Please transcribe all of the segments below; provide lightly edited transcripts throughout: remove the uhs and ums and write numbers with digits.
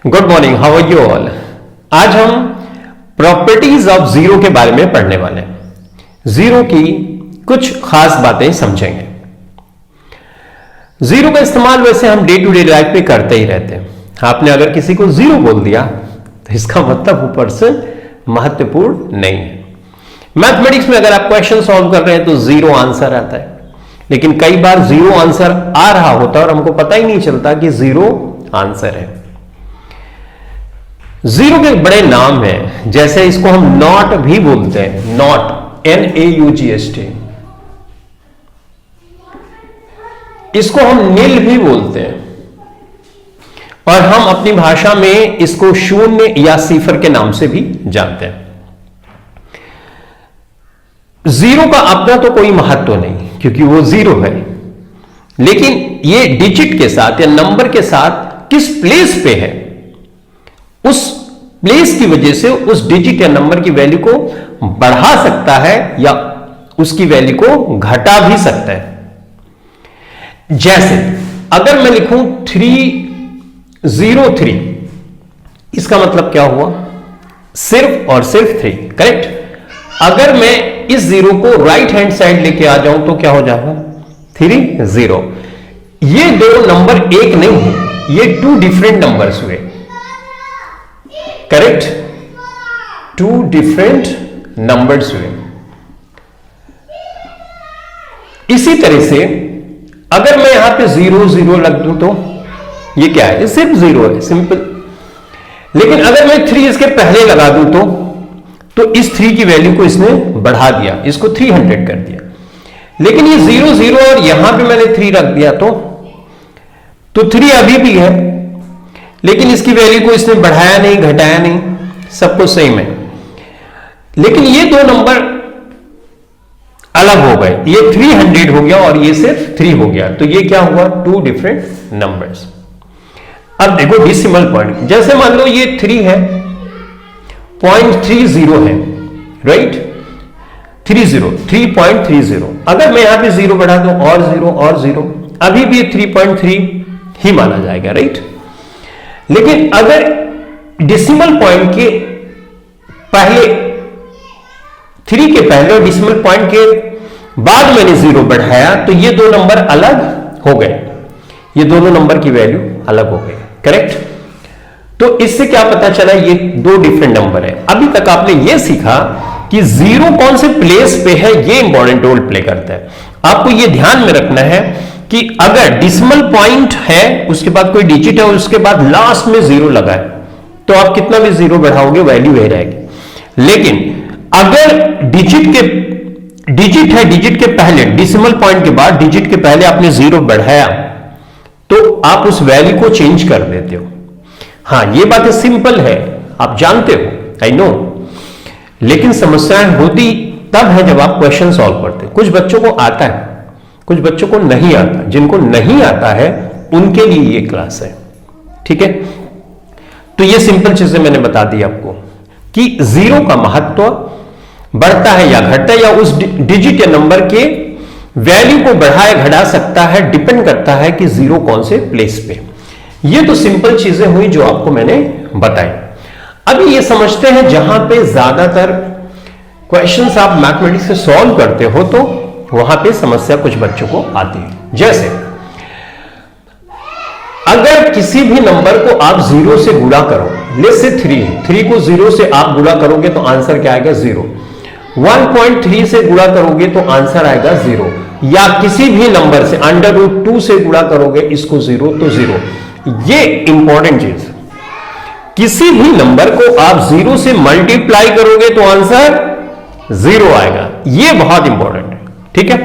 Good morning, how are you all. आज हम properties of zero के बारे में पढ़ने वाले हैं। जीरो की कुछ खास बातें समझेंगे। जीरो का इस्तेमाल वैसे हम डे टू डे लाइफ में करते ही रहते हैं। आपने अगर किसी को जीरो बोल दिया तो इसका मतलब ऊपर से महत्वपूर्ण नहीं है। मैथमेटिक्स में अगर आप क्वेश्चन सॉल्व कर रहे हैं तो जीरो आंसर आता है, लेकिन कई बार जीरो आंसर आ रहा होता है और हमको पता ही नहीं चलता कि जीरो आंसर है। जीरो के बड़े नाम हैं, जैसे इसको हम नॉट भी बोलते हैं। Not, NAUGST। इसको हम नील भी बोलते हैं और हम अपनी भाषा में इसको शून्य या सिफर के नाम से भी जानते हैं। जीरो का अपना तो कोई महत्व नहीं क्योंकि वो जीरो है, लेकिन ये डिजिट के साथ या नंबर के साथ किस प्लेस पे है, उस प्लेस की वजह से उस डिजिट या नंबर की वैल्यू को बढ़ा सकता है या उसकी वैल्यू को घटा भी सकता है। जैसे अगर मैं लिखूं 303, इसका मतलब क्या हुआ? सिर्फ और सिर्फ 3, करेक्ट। अगर मैं इस जीरो को राइट हैंड साइड लेके आ जाऊं तो क्या हो जाएगा? 30। ये दो नंबर एक नहीं है, ये 2 डिफरेंट नंबर्स हुए, करेक्ट। 2 डिफरेंट नंबर्स हुए। इसी तरह से अगर मैं यहां पे 0 लग दूं तो ये क्या है? ये सिर्फ 0 है, सिंपल। लेकिन अगर मैं 3 इसके पहले लगा दूं तो इस 3 की वैल्यू को इसने बढ़ा दिया, इसको 300 कर दिया। लेकिन ये 0 और यहां पे मैंने 3 रख दिया तो 3 अभी भी है, लेकिन इसकी वैल्यू को इसने बढ़ाया नहीं, घटाया नहीं, सब कुछ सेम है। लेकिन ये दो नंबर अलग हो गए, ये 300 हो गया और ये सिर्फ 3 हो गया, तो ये क्या हुआ? 2 डिफरेंट नंबर्स। अब देखो डेसिमल पॉइंट, जैसे मान लो ये 3 है, 0.30 है, राइट। 3.30। अगर मैं यहां पे 0 बढ़ा दूं और 0, अभी भी 3.3 ही माना जाएगा, राइट। लेकिन अगर डेसिमल पॉइंट के पहले, 3 के पहले और डेसिमल पॉइंट के बाद मैंने 0 बढ़ाया तो ये दो नंबर अलग हो गए, ये दोनों नंबर की वैल्यू अलग हो गई, करेक्ट। तो इससे क्या पता चला? ये 2 डिफरेंट नंबर है। अभी तक आपने ये सीखा कि 0 कौन से प्लेस पे है, ये इंपॉर्टेंट रोल प्ले करता है। आपको ये ध्यान में रखना है कि अगर डेसिमल पॉइंट है, उसके बाद कोई डिजिट है और उसके बाद लास्ट में 0 लगा है, तो आप कितना भी 0 बढ़ाओगे वैल्यू वही रहेगी। लेकिन अगर डिजिट है, डिजिट के पहले, डेसिमल पॉइंट के बाद डिजिट के पहले आपने 0 बढ़ाया तो आप उस वैल्यू को चेंज कर देते हो। हाँ, ये बातें सिंपल है, आप जानते हो, आई नो। लेकिन समस्याएं होती तब है जब आप क्वेश्चन सॉल्व करते हैं। कुछ बच्चों को आता है, कुछ बच्चों को नहीं आता। जिनको नहीं आता है उनके लिए ये क्लास है, ठीक है। तो ये सिंपल चीजें मैंने बता दी आपको कि 0 का महत्व बढ़ता है या घटता है, या उस डिजिट या नंबर के वैल्यू को बढ़ाया घटा सकता है, डिपेंड करता है कि 0 कौन से प्लेस पे। ये तो सिंपल चीजें हुई जो आपको मैंने बताई। अभी ये समझते हैं, जहां पे ज्यादातर क्वेश्चंस आप मैथमेटिक्स से सॉल्व करते हो तो वहां पे समस्या कुछ बच्चों को आती है। जैसे अगर किसी भी नंबर को आप 0 से गुणा करो, लेट्स से 3 को 0 से आप गुणा करोगे तो आंसर क्या आएगा? 0। 1.3 से गुणा करोगे तो आंसर आएगा 0। या किसी भी नंबर से √2 से गुणा करोगे इसको 0 तो 0। ये इंपॉर्टेंट चीज, किसी भी नंबर को आप 0 से मल्टीप्लाई करोगे तो आंसर 0 आएगा। ये बहुत इंपॉर्टेंट है, ठीक है।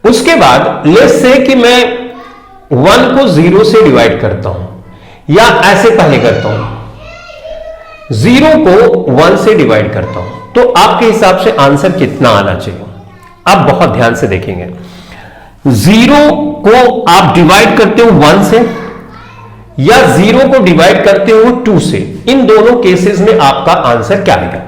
उसके बाद लेट्स से कि मैं 1 को 0 से डिवाइड करता हूं, या ऐसे पहले करता हूं, 0 को 1 से डिवाइड करता हूं, तो आपके हिसाब से आंसर कितना आना चाहिए? आप बहुत ध्यान से देखेंगे। 0 को आप डिवाइड करते हो 1 से, या 0 को डिवाइड करते हो 2 से। इन दोनों केसेस में आपका आंसर क्या आएगा?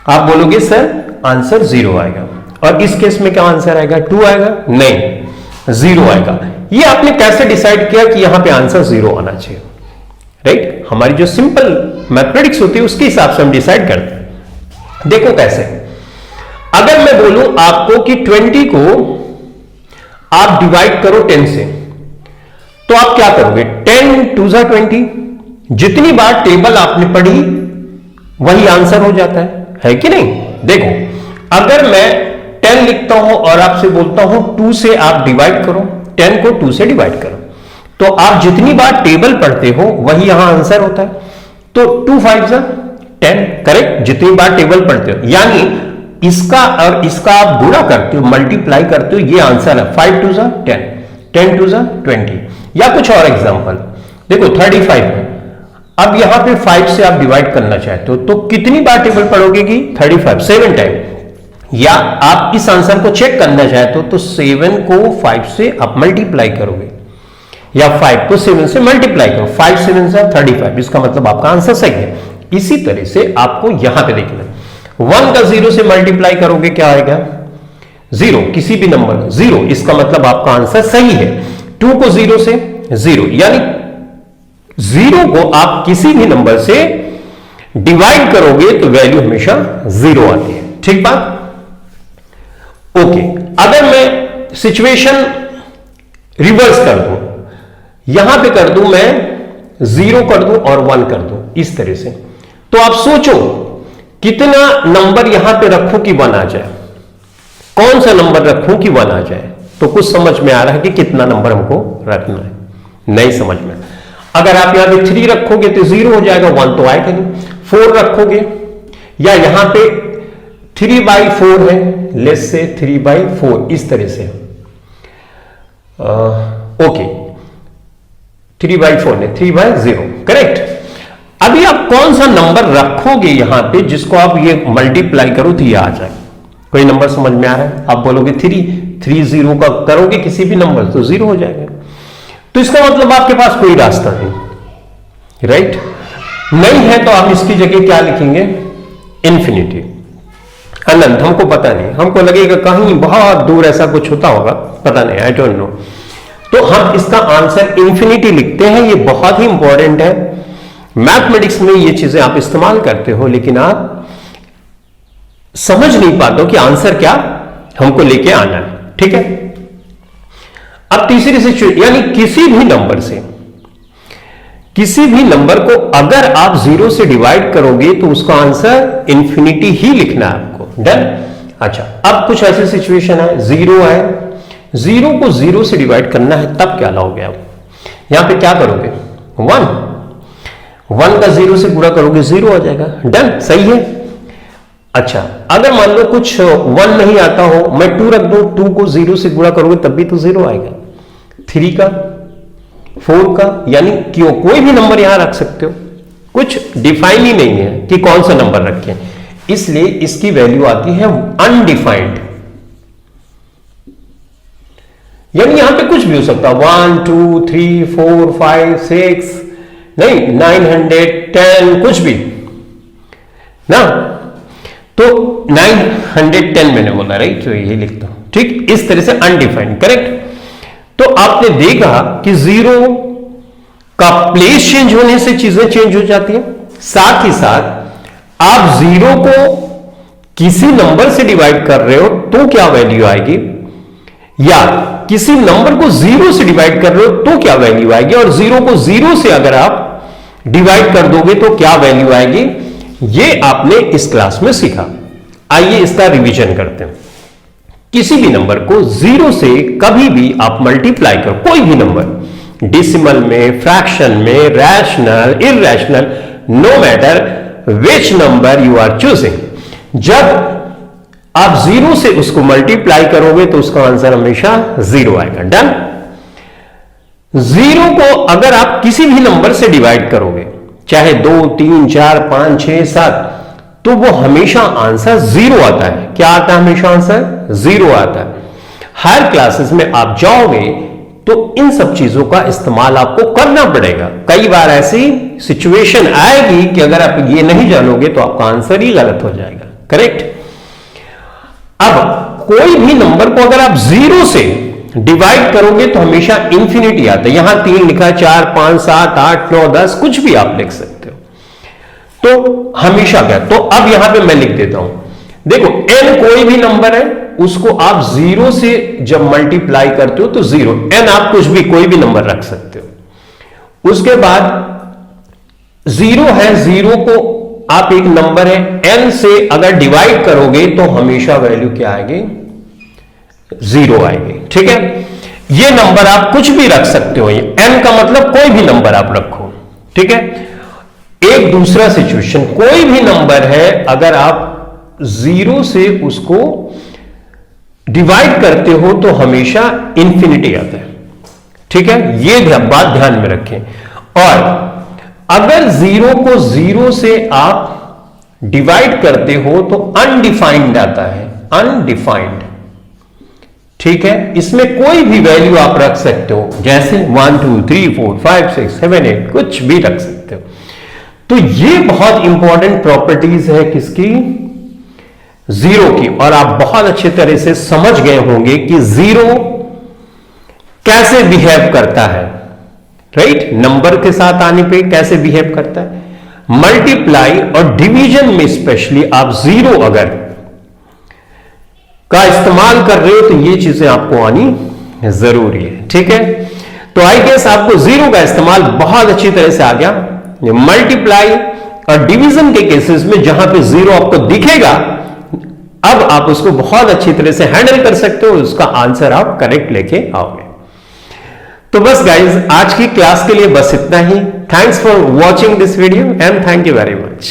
आप बोलोगे सर आंसर 0 आएगा। और इस केस में क्या आंसर आएगा? 2 आएगा? नहीं, 0 आएगा। ये आपने कैसे डिसाइड किया कि यहां पे आंसर 0 आना चाहिए? राइट, हमारी जो सिंपल मैथमेटिक्स होती है उसके हिसाब से हम डिसाइड करते हैं। देखो कैसे, अगर मैं बोलूं आपको कि 20 को आप डिवाइड करो 10 से, तो आप क्या करोगे? 10 2 जा 20, जितनी बार टेबल आपने पढ़ी वही आंसर हो जाता है कि नहीं? देखो, अगर मैं 10 लिखता हूं और आपसे बोलता हूं 2 से आप डिवाइड करो, 10 को 2 से डिवाइड करो, तो आप जितनी बार टेबल पढ़ते हो वही यहां आंसर होता है। तो 2 5 जा 10, करेक्ट, जितनी बार टेबल पढ़ते हो, यानी इसका और इसका आप गुणा करते हो, मल्टीप्लाई करते हो, ये आंसर है। 5 2 जा 10, 10 2 जा 20। या कुछ और एग्जांपल देखो, 35 है। अब यहां पे 5 से आप डिवाइड करना चाहते हो तो कितनी बार टेबल पढ़ोगे कि 35, 7 टाइम। या आप इस आंसर को चेक करना चाहते हो तो 7 को 5 से आप मल्टीप्लाई करोगे, या 5 को 7 से मल्टीप्लाई करो, 5 7 से 35, इसका मतलब आपका आंसर सही है। इसी तरह से आपको यहां पे देखना है, 1 का 0 से मल्टीप्लाई करोगे क्या आएगा? 0, किसी भी नंबर 0, इसका मतलब आपका आंसर सही है। 2 को 0 से 0, यानी 0 को आप किसी भी नंबर से डिवाइड करोगे तो वैल्यू हमेशा 0 आती है। ठीक बात? ओके, अगर मैं सिचुएशन रिवर्स कर दूं, यहां पे कर दूं मैं 0 कर दूं और 1 कर दूं, इस तरह से, तो आप सोचो कितना नंबर यहां पे रखूं कि 1 आ जाए, कौन सा नंबर रखूं कि 1 आ जाए? तो कुछ समझ में आ रहा है कि कितना नंबर हमको रखना है? नहीं समझ में। अगर आप यहां पे 3 रखोगे तो 0 हो जाएगा, 1 तो आएगा नहीं। 4 रखोगे, या यहां पे 3/4 है, लेस से 3/4, इस तरह से। ओके, 3/4 नहीं, 3/0, करेक्ट। अभी आप कौन सा नंबर रखोगे यहां पे जिसको आप ये मल्टीप्लाई करो तो ये आ जाए? कोई नंबर समझ में आ रहा है? आप बोलोगे 3 0 का करोगे किसी भी नंबर तो 0 हो जाएगा। तो इसका मतलब आपके पास कोई रास्ता नहीं, राइट? नहीं है तो आप इसकी जगह क्या लिखेंगे? इन्फिनिटी, अनंत। हमको पता नहीं, हमको लगेगा कहीं बहुत दूर ऐसा कुछ होता होगा, पता नहीं, आई डोंट नो। तो हम इसका आंसर इन्फिनिटी लिखते हैं। ये बहुत ही इंपॉर्टेंट है, मैथमेटिक्स में ये चीजें आप इस्तेमाल करते हो, लेकिन आप समझ नहीं पाते हो कि आंसर क्या हमको लेके आना है। ठीक है, अब तीसरी सिचुएशन, यानी किसी भी नंबर से, किसी भी नंबर को अगर आप 0 से डिवाइड करोगे तो उसका आंसर इन्फिनिटी ही लिखना है आपको। डन? अच्छा, अब कुछ ऐसी सिचुएशन है, 0 है, 0 को 0 से डिवाइड करना है, तब क्या लाओगे आप? यहां पे क्या करोगे? 1 का 0 से गुणा करोगे, 0 आ जाएगा। डन? सही है। अच्छा, अगर मान लो कुछ 1 नहीं आता हो, मैं 2 रख दूं, 2 को 0 से गुणा करोगे तब भी तो 0 आएगा। 3 का, 4 का, यानी क्यों कोई भी नंबर यहां रख सकते हो, कुछ डिफाइन ही नहीं है कि कौन सा नंबर रखें, इसलिए इसकी वैल्यू आती है अनडिफाइंड। यानी यहां पे कुछ भी हो सकता है, 1 2 3 4 5 6, नहीं 910, कुछ भी ना। तो 910 मैंने बोला, राइट? तो ये लिखता हूं, ठीक, इस तरह से अनडिफाइंड, करेक्ट। तो आपने देखा कि 0 का प्लेस चेंज होने से चीजें चेंज हो जाती है। साथ ही साथ आप 0 को किसी नंबर से डिवाइड कर रहे हो तो क्या वैल्यू आएगी, या किसी नंबर को 0 से डिवाइड कर रहे हो तो क्या वैल्यू आएगी, और 0 को 0 से अगर आप डिवाइड कर दोगे तो क्या वैल्यू आएगी, ये आपने इस क्लास में सीखा। आइए इसका रिवीजन करते हैं। किसी भी नंबर को 0 से कभी भी आप मल्टीप्लाई करो, कोई भी नंबर, डेसिमल में, फ्रैक्शन में, rational, irrational, no matter which number you are choosing, जब आप 0 से उसको मल्टीप्लाई करोगे तो उसका आंसर हमेशा 0 आएगा। डन? 0 को अगर आप किसी भी नंबर से डिवाइड करोगे, चाहे 2 3 4 5 6 7, तो वो हमेशा आंसर 0 आता है। क्या आता है? हमेशा आंसर 0 आता है। हर क्लासेस में आप जाओगे तो इन सब चीजों का इस्तेमाल आपको करना पड़ेगा। कई बार ऐसी सिचुएशन आएगी कि अगर आप ये नहीं जानोगे तो आपका आंसर ही गलत हो जाएगा, करेक्ट? अब कोई भी नंबर को अगर आप 0 से डिवाइड करोगे तो हमेशा इंफिनिटी आता है। यहां 3 लिखा, 4, 5, 7, 8, 9, 10, कुछ भी आप लिख सकते हो। तो हमेशा क्या, तो अब यहां पे मैं लिख देता हूं, देखो n कोई भी नंबर है, उसको आप 0 से जब मल्टीप्लाई करते हो तो 0, n आप कुछ भी कोई भी नंबर रख सकते हो। उसके बाद 0 है, 0 को आप एक नंबर है n से अगर डिवाइड करोगे तो हमेशा वैल्यू क्या आएगी, 0 आएगी। ठीक है, ये नंबर आप कुछ भी रख सकते हो, ये n का मतलब कोई भी नंबर आप रखो। ठीक है, एक दूसरा सिचुएशन, कोई भी नंबर है अगर आप 0 से उसको डिवाइड करते हो तो हमेशा इंफिनिटी आता है। ठीक है, ये बात ध्यान में रखें। और अगर 0 को 0 से आप डिवाइड करते हो तो अनडिफाइंड आता है, अनडिफाइंड। ठीक है, इसमें कोई भी वैल्यू आप रख सकते हो, जैसे 1, 2, 3, 4, 5, 6, 7, 8, कुछ भी रख सकते हो। तो ये बहुत इंपॉर्टेंट प्रॉपर्टीज है किसकी, 0 की। और आप बहुत अच्छे तरह से समझ गए होंगे कि 0 कैसे बिहेव करता है, राइट, नंबर के साथ आने पे कैसे बिहेव करता है। मल्टीप्लाई और डिवीजन में स्पेशली आप 0 अगर का इस्तेमाल कर रहे हो तो ये चीजें आपको आनी जरूरी है। ठीक है, तो आई गेस आपको 0 का इस्तेमाल बहुत अच्छी तरह से आ गया। मल्टीप्लाई और डिवीजन के केसेस में जहां पे 0 आपको दिखेगा, अब आप उसको बहुत अच्छी तरह से हैंडल कर सकते हो, उसका आंसर आप करेक्ट लेके आओगे। तो बस गाइज, आज की क्लास के लिए बस इतना ही। Thanks for watching this video and thank you very much.